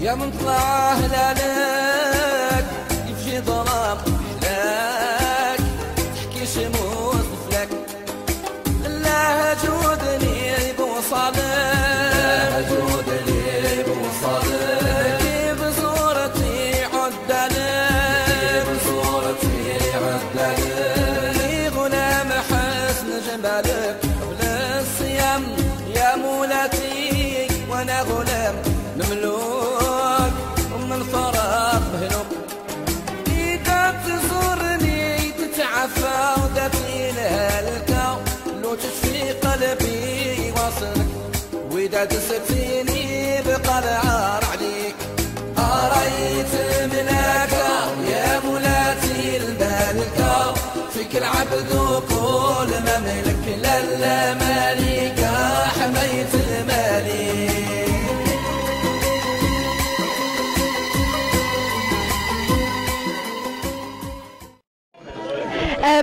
يا من طلع هلالك يفجي ظلام حلاك تحكي شموس فلك الله جودني بوصالك جودني بوصالك بزورتي عدلك بزورتي عدلك غلام حسن جمالك قبل الصيام يا مولاتي وانا غلام مملوك ومن فراغ مهلوك إذا تزورني تتعفى ودفي لها الكو لو تشفي قلبي واصلك وإذا تسكتيني بقى العار عليك أريت ملاكا يا مولاتي المالكة فيك العبد وكل مملك لا مالكة حميت المالك.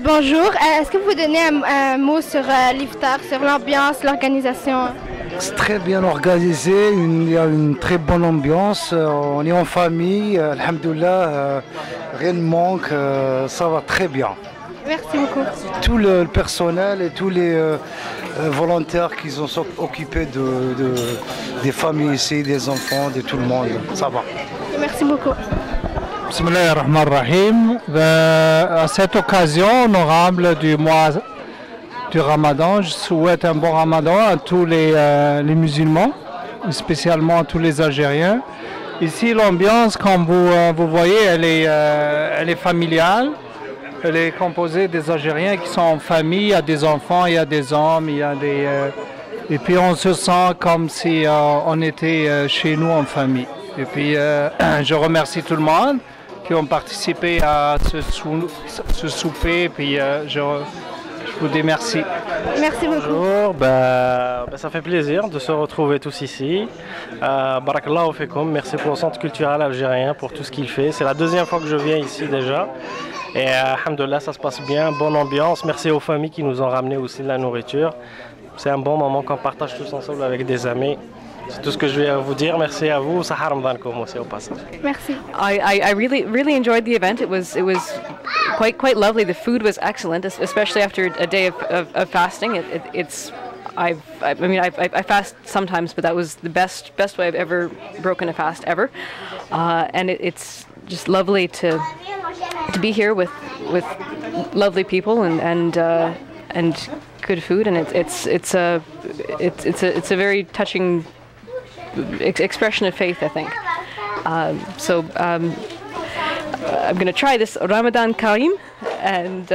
Bonjour, est-ce que vous pouvez donner un mot sur l'iftar, sur l'ambiance, l'organisation? C'est très bien organisé, il y a une très bonne ambiance, on est en famille, alhamdoulilah, rien ne manque, ça va très bien. Merci beaucoup. Tout le personnel et tous les volontaires qui sont occupés des familles ici, des enfants, de tout le monde, ça va. Merci beaucoup. Bismillah ar-Rahman ar-Rahim. À cette occasion honorable du mois du Ramadan, je souhaite un bon Ramadan à tous les musulmans, spécialement à tous les Algériens. Ici, l'ambiance, comme vous voyez, elle est familiale. Elle est composée des Algériens qui sont en famille. Il y a des enfants, il y a des hommes, et puis on se sent comme si on était chez nous en famille. Et puis je remercie tout le monde qui ont participé à ce souper. Et puis je vous dis merci. Merci beaucoup. Bonjour, ça fait plaisir de se retrouver tous ici. Barakallahu fekoum, merci pour le Centre culturel algérien pour tout ce qu'il fait. C'est la deuxième fois que je viens ici déjà. Et alhamdoulilah, ça se passe bien, bonne ambiance. Merci aux familles qui nous ont ramené aussi de la nourriture. C'est un bon moment qu'on partage tous ensemble avec des amis. C'est tout ce que je vais vous dire. Merci à vous. Sahar Ramadan aussi au passage. Merci. I really enjoyed the event. It was quite lovely. The food was excellent, especially after a day of fasting. I fast sometimes, but that was the best way I've ever broken a fast ever. And it's just lovely to be here with lovely people and good food, and it's a very touching expression of faith, I think. So I'm going to try this Ramadan Karim, and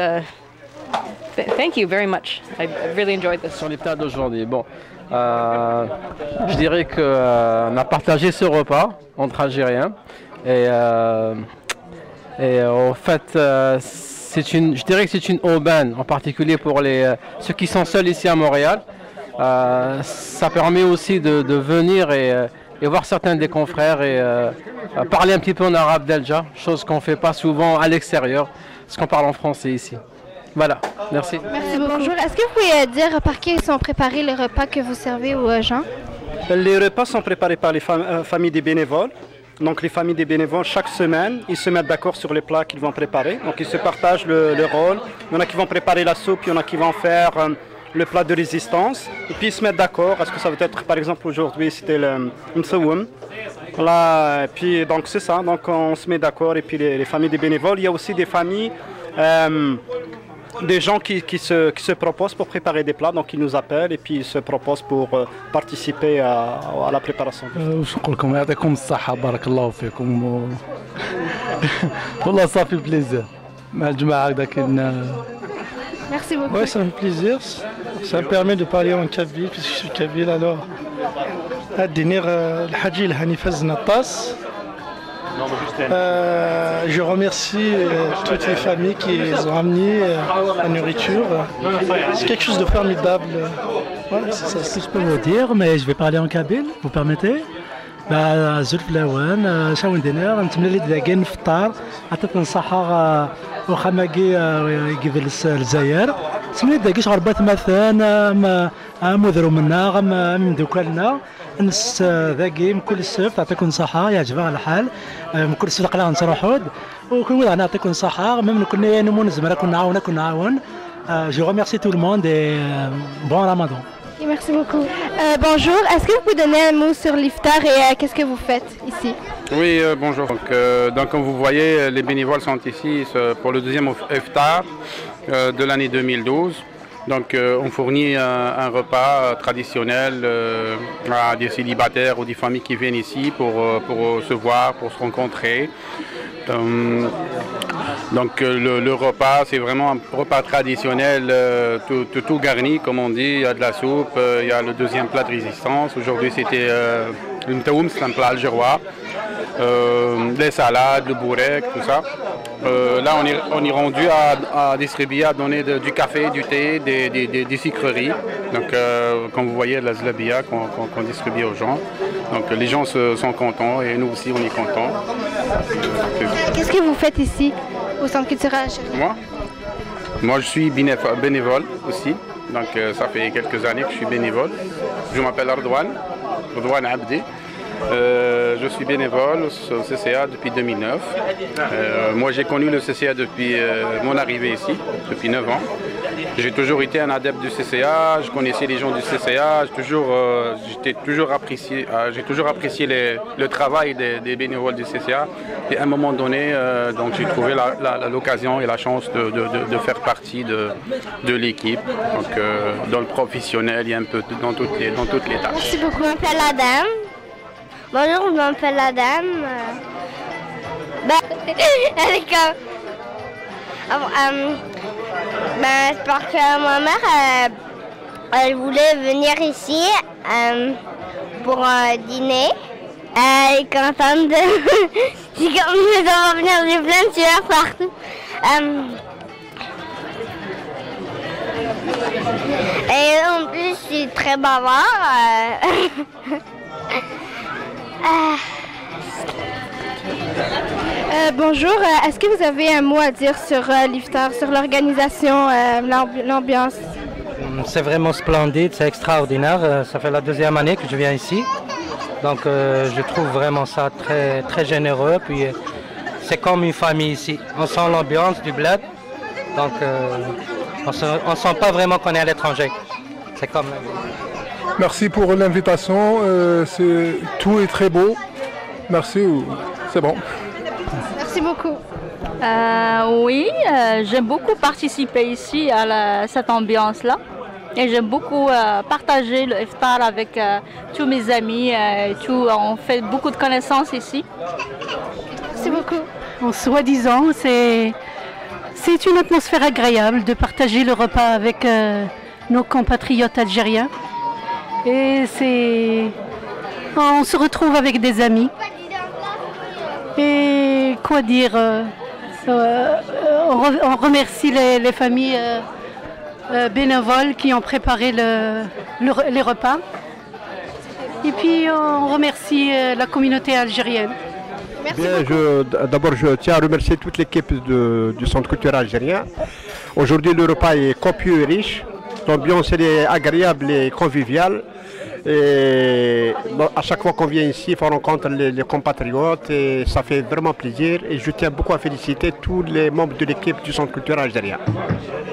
thank you very much. I really enjoyed this. Sur l'iftar d'aujourd'hui, bon, je dirais qu'on a partagé ce repas entre Algériens et en fait, je dirais que c'est une aubaine, en particulier pour ceux qui sont seuls ici à Montréal. Ça permet aussi de venir et voir certains des confrères et parler un petit peu en arabe d'Elja, chose qu'on ne fait pas souvent à l'extérieur, parce qu'on parle en français ici. Voilà, merci. Merci beaucoup. Bonjour, est-ce que vous pouvez dire par qui sont préparés les repas que vous servez aux gens? Les repas sont préparés par les familles des bénévoles. Donc les familles des bénévoles, chaque semaine, ils se mettent d'accord sur les plats qu'ils vont préparer. Donc ils se partagent le rôle. Il y en a qui vont préparer la soupe, il y en a qui vont faire le plat de résistance. Et puis ils se mettent d'accord. Est-ce que ça va être, par exemple, aujourd'hui, c'était le msawoum. Voilà, et puis donc c'est ça. Donc on se met d'accord. Et puis les familles des bénévoles, il y a aussi des familles, des gens qui se proposent pour préparer des plats. Donc ils nous appellent et puis ils se proposent pour participer à la préparation. واش نقول لكم يعطيكم الصحة بارك الله فيكم والله صافي بليزير مع الجماعة هكذا كاين. Merci beaucoup. Ouais, ça me fait plaisir. Ça me permet de parler en kabyle puisque je suis kabyle alors. الدينير الحاجي الهاني فزنا الطاس. Je remercie toutes les familles qui ont amené la nourriture. C'est quelque chose de formidable. Voilà, c'est ça. Ce que je peux vous dire, mais je vais parler en kabyle, vous permettez? زلف الأوان شاون دينار نتمنى لي داكين فطار عطيتنا الصحة واخا ما كي قبل الجزائر سميت داكيش غربات مثلا مدرو منا من دوكالنا نس ذاكي من كل السبت يعطيكم صحة يعجبها الحال من كل السبت قلنا نصرحود وكل وضع نعطيكم صحة من كنا نمون زمرا كنا نعاون Je remercie tout le monde et bon Ramadan. Merci beaucoup. Bonjour, est-ce que vous pouvez donner un mot sur l'iftar et qu'est-ce que vous faites ici? Oui, bonjour. Donc, comme vous voyez, les bénévoles sont ici pour le deuxième iftar de l'année 2012. Donc, on fournit un repas traditionnel à des célibataires ou des familles qui viennent ici pour se voir, pour se rencontrer. Donc le repas, c'est vraiment un repas traditionnel, tout garni comme on dit. Il y a de la soupe, il y a le deuxième plat de résistance. Aujourd'hui c'était le mtaoum, c'est un plat algérois. Des salades, le bourrek, tout ça. Là on est rendu à distribuer, à donner du café, du thé, des sucreries. Donc comme vous voyez, de la zlabia qu'on distribue aux gens. Donc les gens sont contents et nous aussi on est contents. Qu'est-ce que vous faites ici au Centre culturel algérien? Moi je suis bénévole aussi. Donc ça fait quelques années que je suis bénévole. Je m'appelle Ardouane Abdi. Je suis bénévole au CCA depuis 2009. Moi j'ai connu le CCA depuis mon arrivée ici, depuis 9 ans. J'ai toujours été un adepte du CCA, je connaissais les gens du CCA, j'ai toujours apprécié le travail des bénévoles du CCA. Et à un moment donné, donc j'ai trouvé l'occasion et la chance de faire partie de l'équipe. Donc dans le professionnel, il y a un peu dans toutes les tâches. Merci beaucoup. Je m'appelle Adam. Bonjour, je m'appelle Adam. Elle est comme... c'est parce que ma mère, elle voulait venir ici pour dîner. Elle est contente de... C'est comme nous allons venir, j'ai plein de sueurs partout. Et en plus, je suis très bavard. Bonjour, est-ce que vous avez un mot à dire sur l'iftar, sur l'organisation, l'ambiance? C'est vraiment splendide, c'est extraordinaire. Ça fait la deuxième année que je viens ici. Donc je trouve vraiment ça très, très généreux. Puis c'est comme une famille ici. On sent l'ambiance du bled. Donc on ne sent pas vraiment qu'on est à l'étranger. C'est comme... Merci pour l'invitation. Tout est très beau. Merci, c'est bon. Merci beaucoup. Oui, j'aime beaucoup participer ici à cette ambiance-là. Et j'aime beaucoup partager le iftar avec tous mes amis. On fait beaucoup de connaissances ici. Merci beaucoup. En soi-disant, c'est une atmosphère agréable de partager le repas avec nos compatriotes algériens. Et on se retrouve avec des amis. Et quoi dire, on remercie les familles bénévoles qui ont préparé les repas. Et puis on remercie la communauté algérienne. D'abord, je tiens à remercier toute l'équipe du Centre culturel algérien. Aujourd'hui, le repas est copieux et riche. L'ambiance est agréable et conviviale. Et à chaque fois qu'on vient ici, on rencontre les compatriotes et ça fait vraiment plaisir. Et je tiens beaucoup à féliciter tous les membres de l'équipe du Centre culturel algérien.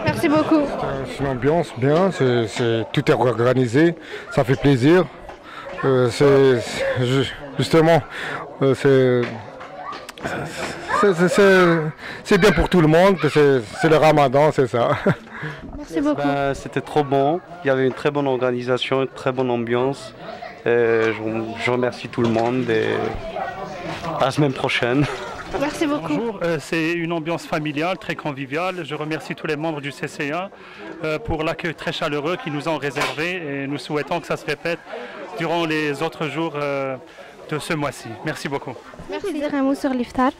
Merci beaucoup. C'est une ambiance bien, tout est organisé, ça fait plaisir. C'est bien pour tout le monde, c'est le ramadan, c'est ça. Merci beaucoup. C'était trop bon, il y avait une très bonne organisation, une très bonne ambiance. Je remercie tout le monde et à la semaine prochaine. Merci beaucoup. Bonjour, c'est une ambiance familiale, très conviviale. Je remercie tous les membres du CCA pour l'accueil très chaleureux qu'ils nous ont réservé et nous souhaitons que ça se répète durant les autres jours de ce mois-ci. Merci beaucoup. Merci. Dire un mot sur l'iftar.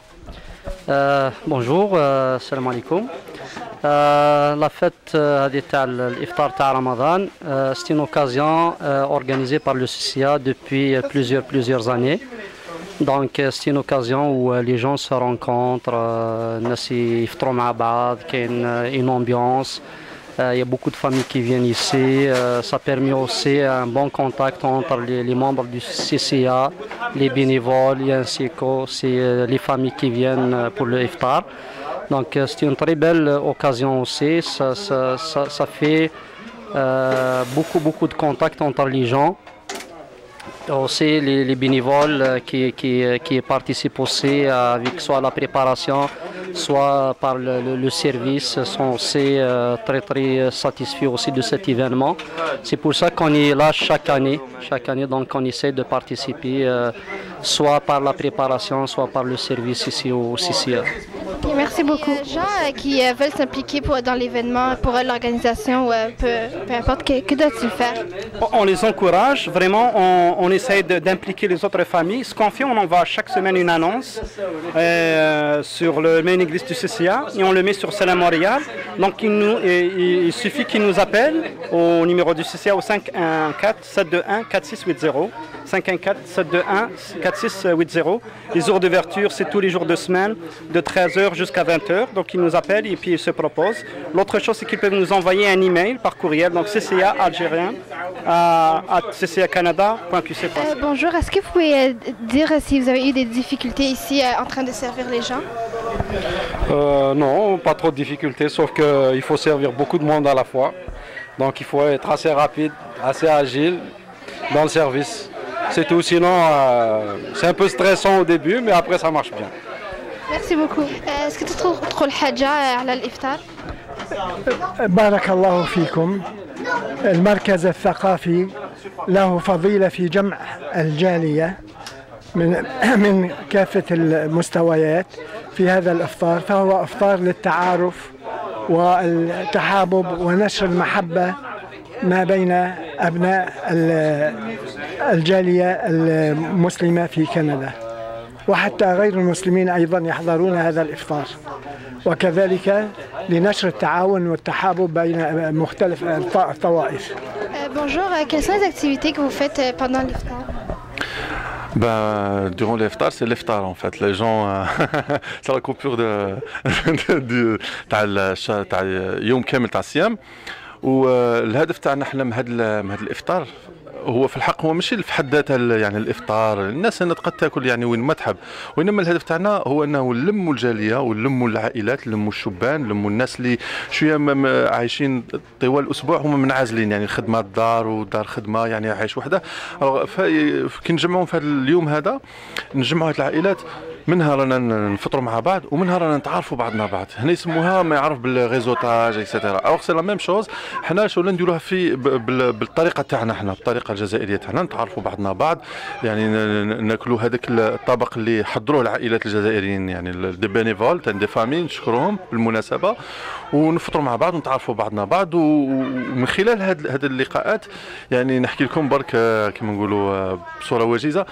Bonjour, salam alaikum. La fête l'iftar de Ramadan, c'est une occasion organisée par le CCA depuis plusieurs années. Donc c'est une occasion où les gens se rencontrent, il y a une ambiance, Il y a beaucoup de familles qui viennent ici. Ça permet aussi un bon contact entre les membres du CCA, les bénévoles ainsi que les familles qui viennent pour le iftar. Donc c'est une très belle occasion aussi. Ça fait beaucoup de contacts entre les gens. Aussi les bénévoles qui participent aussi avec soit la préparation, soit par le service sont aussi très satisfaits aussi de cet événement. C'est pour ça qu'on est là chaque année, donc on essaie de participer soit par la préparation, soit par le service ici au CCA. Merci beaucoup. Les gens qui veulent s'impliquer dans l'événement, pour l'organisation, peu importe, que doivent-ils faire? On les encourage, vraiment, on essaie d'impliquer les autres familles. Ce qu'on fait, on envoie chaque semaine une annonce sur le main église du CCA et on le met sur Salam Montréal. Donc il suffit qu'ils nous appellent au numéro du CCA au 514-721-4680. 514-721-4680. Les heures d'ouverture, c'est tous les jours de semaine, de 13h jusqu'à 20h. Donc ils nous appellent et puis ils se proposent. L'autre chose, c'est qu'ils peuvent nous envoyer un email par courriel, donc CCA algérien à ccacanada.qc. Bonjour, est-ce que vous pouvez dire si vous avez eu des difficultés ici en train de servir les gens? Non, pas trop de difficultés, sauf qu'il faut servir beaucoup de monde à la fois. Donc il faut être assez rapide, assez agile dans le service. C'est tout, sinon c'est un peu stressant au début, mais après ça marche bien. Merci beaucoup. Est-ce que tu trouves الحاجة على الإفطار؟ بارك الله فيكم. المركز الثقافي له فضيلة في جمع الجالية من كافة المستويات في هذا الإفطار، فهو إفطار للتعارف والتحابب ونشر المحبة ما بين أبناء الجالية المسلمة في كندا، وحتى غير المسلمين أيضا يحضرون هذا الإفطار، وكذلك لنشر التعاون والتحابب بين مختلف الطوائف. Bonjour, quelles sont les activités que vous faites pendant l'iftar? Durant l'iftar, c'est l'iftar en fait. Les gens, c'est la coupure تاع يوم كامل تاع الصيام. والهدف تاعنا احنا من هذا الافطار هو في الحق هو ماشي في حد ذاته يعني الافطار، الناس هنا قد تاكل يعني وين ما تحب، وانما الهدف تاعنا هو انه نلموا الجاليه ونلموا العائلات، نلموا الشبان، نلموا الناس اللي شويه عايشين طوال الاسبوع هم منعزلين، يعني خدمه الدار ودار خدمه يعني عايش وحده. كي نجمعهم في هذا اليوم هذا نجمعوا هذه العائلات، منها رانا نفطروا مع بعض ومنها رانا نتعرفوا بعضنا بعض. هنا يسموها ما يعرف بالريزوتاج اكسيتيرا. اور سي لا ميم شوز، حنا شو نديروها في بالطريقه تاعنا، حنا بالطريقه الجزائريه تاعنا نتعرفوا بعضنا بعض، يعني ناكلوا هذاك الطبق اللي حضروه العائلات الجزائريين، يعني دي بينيفول تاع دي فامي نشكرهم بالمناسبه، ونفطروا مع بعض ونتعرفوا بعضنا بعض. ومن خلال هذه اللقاءات يعني نحكي لكم برك كما نقولوا بصوره وجيزه،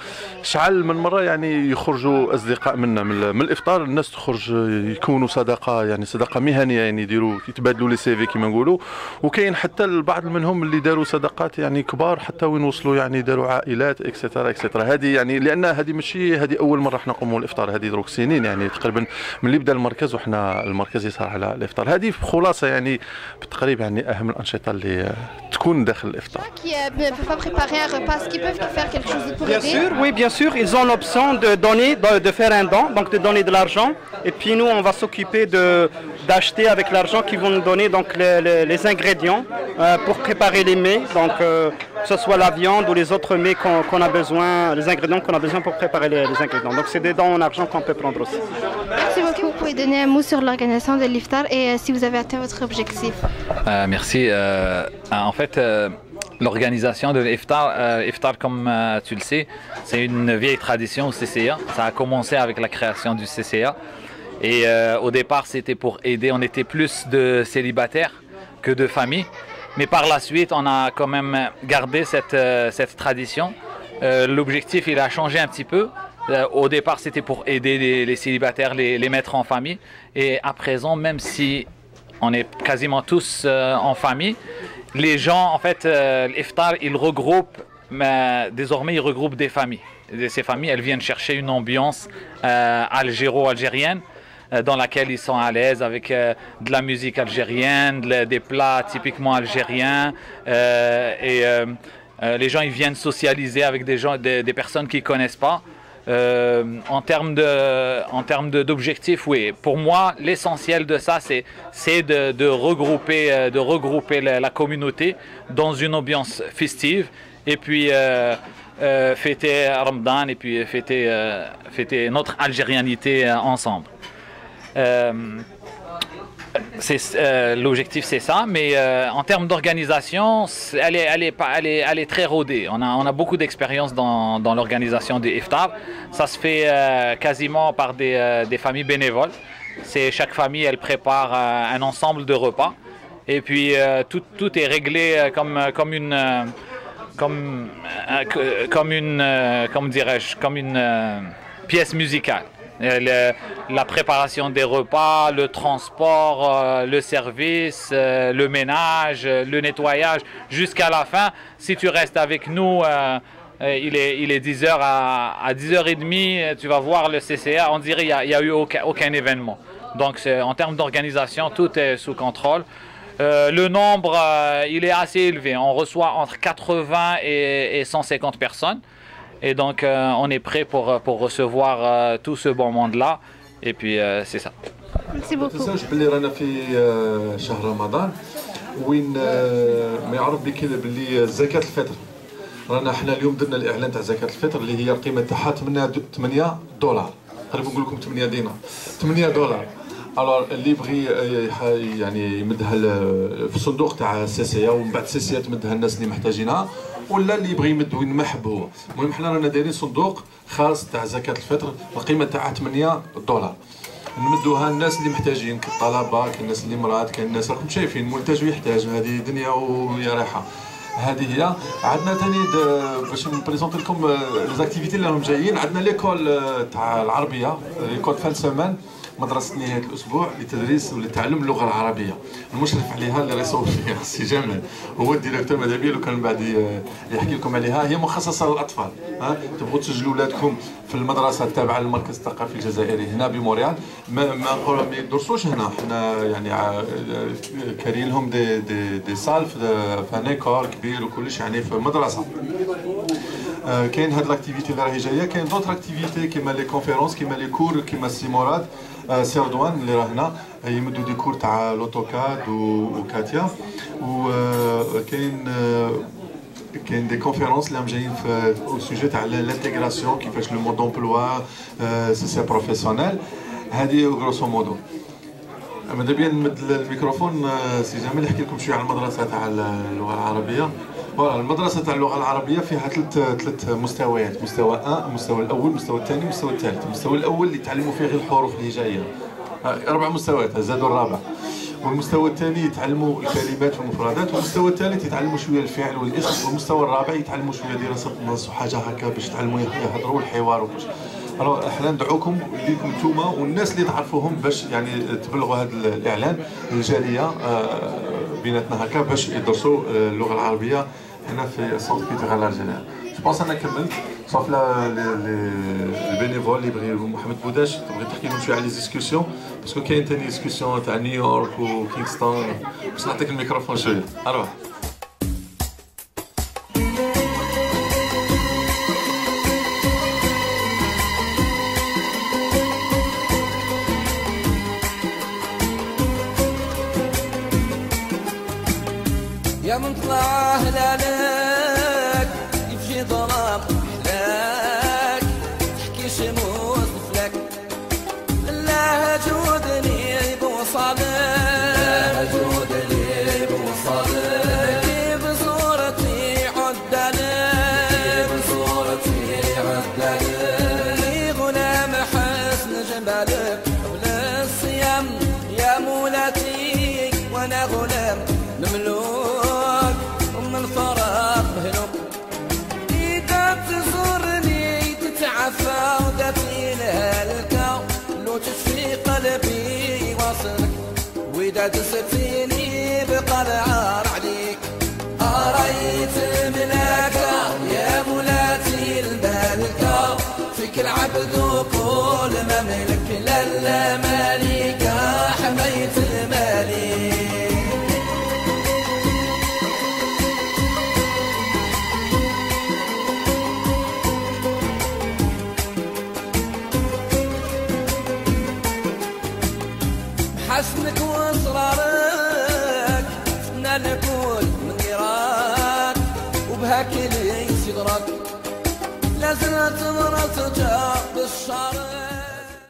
شعل من مره يعني يخرجوا اصدقاء منا من الافطار، الناس تخرج يكونوا صداقه، يعني صداقه مهنيه، يعني يديروا يتبادلوا لي سي في كما نقولوا. وكاين حتى البعض منهم اللي داروا صداقات يعني كبار حتى وين وصلوا، يعني داروا عائلات اكسترا اكسترا. هذه يعني لان هذه ماشي هذه اول مره احنا نقوموا الافطار، هذه دروك سنين، يعني تقريبا من اللي بدا المركز وحنا المركز يسار على الافطار. هذه خلاصه يعني بالتقريب يعني اهم الانشطه اللي تكون داخل الافطار. Bien sûr, oui, bien sûr, ils ont l'option de donner, de faire un don, donc de donner de l'argent, et puis nous on va s'occuper d'acheter avec l'argent qu'ils vont nous donner donc les ingrédients pour préparer les mets, donc que ce soit la viande ou les autres mets qu'on a besoin, les ingrédients qu'on a besoin pour préparer les ingrédients. Donc c'est des dons en argent qu'on peut prendre aussi. Merci beaucoup. Vous pouvez donner un mot sur l'organisation de l'iftar et si vous avez atteint votre objectif? Merci. En fait, l'organisation de l'iftar, iftar comme tu le sais, c'est une vieille tradition au CCA. Ça a commencé avec la création du CCA. Et au départ, c'était pour aider. On était plus de célibataires que de familles. Mais par la suite, on a quand même gardé cette tradition. L'objectif, il a changé un petit peu. Au départ, c'était pour aider les célibataires, les mettre en famille. Et à présent, même si on est quasiment tous en famille, les gens, en fait, l'iftar, ils regroupent, désormais, ils regroupent des familles. Et ces familles, elles viennent chercher une ambiance algéro-algérienne. dans laquelle ils sont à l'aise, avec de la musique algérienne, des plats typiquement algériens. Les gens ils viennent socialiser avec des personnes qu'ils ne connaissent pas. En termes d'objectifs, oui. Pour moi, l'essentiel de ça, c'est de regrouper la communauté dans une ambiance festive et puis fêter Ramadan et puis fêter notre algérianité ensemble. L'objectif c'est ça, mais en termes d'organisation, elle est très rodée. On a beaucoup d'expérience dans l'organisation des iftar. Ça se fait quasiment par des familles bénévoles. Chaque famille elle prépare un ensemble de repas et puis tout est réglé comme une pièce musicale. La préparation des repas, le transport, le service, le ménage, le nettoyage, jusqu'à la fin. Si tu restes avec nous, il est 10h à 10h30, tu vas voir le CCA, on dirait qu'il n'y a eu aucun événement. Donc en termes d'organisation, tout est sous contrôle. Le nombre, il est assez élevé. On reçoit entre 80 et 150 personnes. Et donc, on est prêt pour recevoir tout ce bon monde-là. Et puis, c'est ça. Merci beaucoup. ما تنساوش باللي رانا في شهر رمضان وين ما يعرف بك باللي زكاة الفطر. رانا احنا اليوم درنا الاعلان تاع زكاة الفطر اللي هي القيمة تاعها $8. قريب نقول لكم 8 دينار. $8. الوغ اللي يبغي يعني يمدها في الصندوق تاع السيسيا ومن بعد السيسيا تمدها الناس اللي محتاجينها ولا اللي يبغي يمد وين ما يحب هو. المهم حنا رانا دايرين صندوق خاص تاع زكاة الفطر القيمة تاعها $8. نمدوها الناس اللي محتاجين كالطلبة، كاين الناس اللي مرض، كاين الناس راكم شايفين منتج يحتاج، هذه دنيا ويا رايحة. هذه هي. عندنا ثاني باش نبريزونطي لكم ليزاكتيفيتي اللي راهم جايين. عندنا ليكول تاع العربية، ليكول فان سومان، مدرسة نهاية الأسبوع لتدريس ولتعلم اللغة العربية. المشرف عليها اللي يصوب فيها السي جمال هو الديريكتور ماذا بيا لو كان بعد يحكي لكم عليها. هي مخصصة للأطفال. تبغوا تسجلوا ولادكم في المدرسة التابعة للمركز الثقافي الجزائري هنا بموريال. ما يدرسوش هنا، حنا يعني كارين لهم دي سال في نيكور كبير وكلش يعني في مدرسة. كاين هاد لاكتيفيتي اللي راهي جايه. كاين دوطر اكتيفيتي كيما لي كونفيرونس كيما لي كور كيما السي مراد سي رضوان اللي راه هنا يمدوا دي كور تاع لوتوكاد وكاتيا. وكاين دي كونفيرونس اللي راهم جايين في السوجي تاع لانتيغراسيون كيفاش لو مود دومبلوا سي بروفيسيونيل. هذه غروسو مودو. ماذا بيا نمد الميكروفون سي جمال يحكي لكم شويه على المدرسه تاع اللغه العربيه. فوالا المدرسة تاع اللغة العربية فيها ثلاث مستويات، مستوى 1، المستوى الأول، المستوى الثاني، المستوى الثالث. المستوى الأول اللي يتعلموا فيه غير الحروف الهجائية، 4 مستويات زادوا الرابع. والمستوى الثاني يتعلموا الكلمات والمفردات، والمستوى الثالث يتعلموا شوية الفعل والاسم، والمستوى الرابع يتعلموا شوية دراسة النص وحاجة هكا باش يتعلموا يهضروا الحوار وكلشي. احنا ندعوكم ليكم نتوما والناس اللي تعرفوهم باش يعني تبلغوا هذا الإعلان للجالية بيناتنا هكا باش يدرسوا اللغة العربية هنا في السونتر كولتورال الجزائري. جو بونس انا كملت صافي البينيفول اللي يبغي محمد بوداش تبغي تحكي لهم شويه على لي ديسكسيون باسكو كاين ثاني ديسكسيون تاع نيويورك وكينغستون باش نعطيك الميكروفون شويه. اروح يا من طلع هلالك يمشي ضرب حلاك تحكي شموس فلك الله جودني بوصالك الله جودني بوصالك بصورتي عدلك بصورتي عدلك غلام حسن جمالك قبل الصيام يا مولاتي وانا غلام مملوك ومن فراغ مهلوك. إذا تزورني تتعفى ودفي لهالكا لو تشفي قلبي واصلك وإذا تسفيني بقى العار عليك. أريت ملاكا يا مولاتي المالكة فيك فيك العبد وكل مملك للا مالك حميت المالك. حسنك واصرارك فتنا نقول من نيران وبهاك اللي يصدرك لازم تمرض بالشرق.